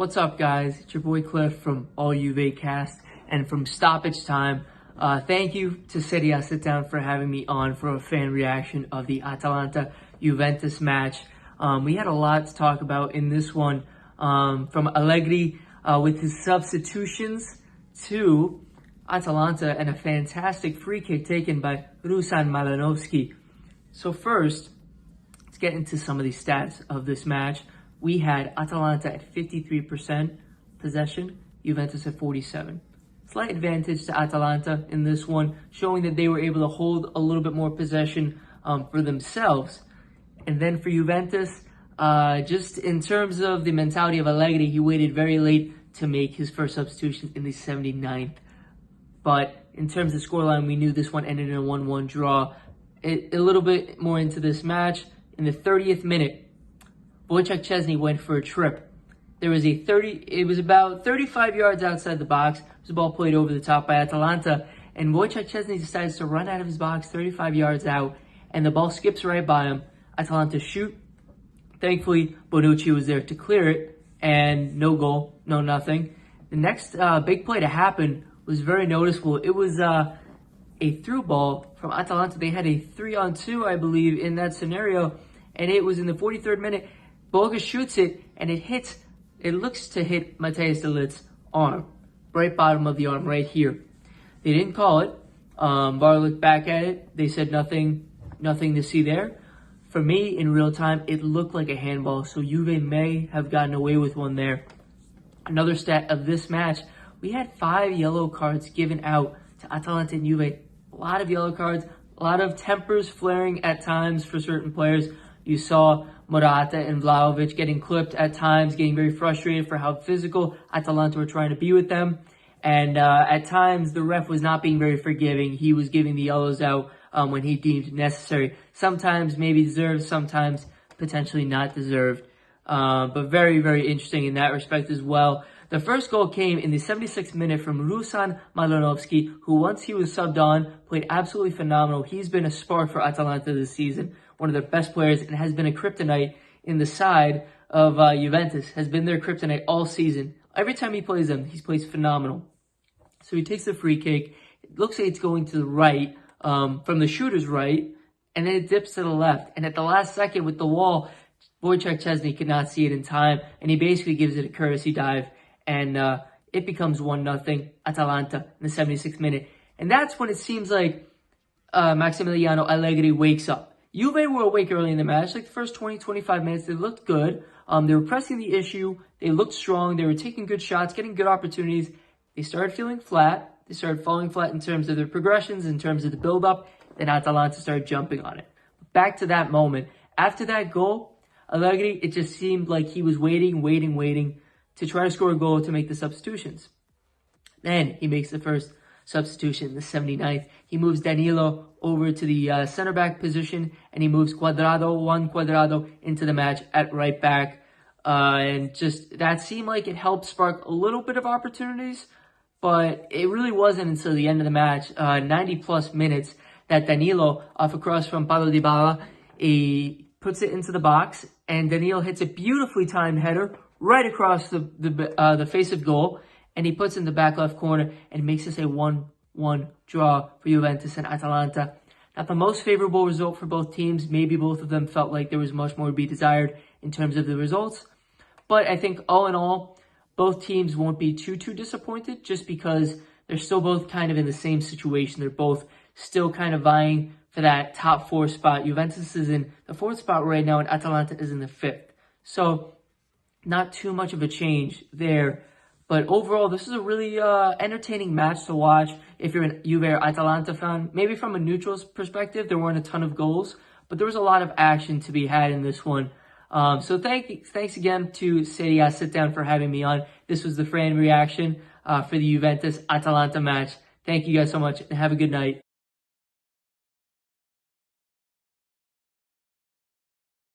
What's up, guys? It's your boy Cliff from All Juve Cast, and from Stoppage Time. Thank you to Serie A Sitdown for having me on for a fan reaction of the Atalanta Juventus match. We had a lot to talk about in this one, from Allegri with his substitutions to Atalanta and a fantastic free kick taken by Dusan Malinovskyi. So first, let's get into some of the stats of this match. We had Atalanta at 53% possession, Juventus at 47%. Slight advantage to Atalanta in this one, showing that they were able to hold a little bit more possession for themselves. And then for Juventus, just in terms of the mentality of Allegri, he waited very late to make his first substitution in the 79th. But in terms of scoreline, we knew this one ended in a 1-1 draw. A little bit more into this match, in the 30th minute, Wojciech Szczesny went for a trip. It was about 35 yards outside the box. It was a ball played over the top by Atalanta, and Wojciech Szczesny decides to run out of his box 35 yards out, and the ball skips right by him. Atalanta shoot. Thankfully, Bonucci was there to clear it, and no goal, no nothing. The next big play to happen was very noticeable. It was a through ball from Atalanta. They had a 3-on-2, I believe, in that scenario, and it was in the 43rd minute. Boga shoots it, and it looks to hit Matthijs de Ligt's arm, right bottom of the arm, right here. They didn't call it. VAR looked back at it. They said nothing to see there. For me, in real time, it looked like a handball, so Juve may have gotten away with one there. Another stat of this match, we had 5 yellow cards given out to Atalanta and Juve. A lot of yellow cards, a lot of tempers flaring at times for certain players. You saw Morata and Vlahovic getting clipped at times, getting very frustrated for how physical Atalanta were trying to be with them. And at times, the ref was not being very forgiving. He was giving the yellows out when he deemed necessary. Sometimes maybe deserved, sometimes potentially not deserved. But very, very interesting in that respect as well. The first goal came in the 76th minute from Dusan Malinovskyi, who once he was subbed on, played absolutely phenomenal. He's been a spark for Atalanta this season, one of their best players, and has been a kryptonite in the side of Juventus, has been their kryptonite all season. Every time he plays them, he plays phenomenal. So he takes the free kick. It looks like it's going to the right, from the shooter's right, and then it dips to the left. And at the last second with the wall, Wojciech Szczesny could not see it in time, and he basically gives it a courtesy dive, and it becomes 1-0 Atalanta in the 76th minute. And that's when it seems like Massimiliano Allegri wakes up. Juve were awake early in the match. Like the first 20-25 minutes, they looked good. They were pressing the issue. They looked strong. They were taking good shots, getting good opportunities. They started feeling flat. They started falling flat in terms of their progressions, in terms of the build-up. Then Atalanta started jumping on it. Back to that moment. After that goal, Allegri, it just seemed like he was waiting to try to score a goal to make the substitutions. Then he makes the first substitution in the 79th. He moves Danilo over to the center back position, and he moves Juan Cuadrado into the match at right back. And just that seemed like it helped spark a little bit of opportunities, but it really wasn't until the end of the match, 90+ minutes, that Danilo, off a cross from Paulo Dybala, he puts it into the box, and Danilo hits a beautifully timed header right across the face of goal, and he puts in the back left corner and makes this a 1-1 draw for Juventus and Atalanta. Not the most favorable result for both teams. Maybe both of them felt like there was much more to be desired in terms of the results. But I think all in all, both teams won't be too disappointed, just because they're still both kind of in the same situation. They're both still kind of vying for that top 4 spot. Juventus is in the 4th spot right now, and Atalanta is in the 5th. So not too much of a change there. But overall, this is a really entertaining match to watch if you're a Juve or Atalanta fan. Maybe from a neutral's perspective, there weren't a ton of goals, but there was a lot of action to be had in this one. So thanks again to Serie A Sitdown for having me on. This was the fan reaction for the Juventus-Atalanta match. Thank you guys so much, and have a good night.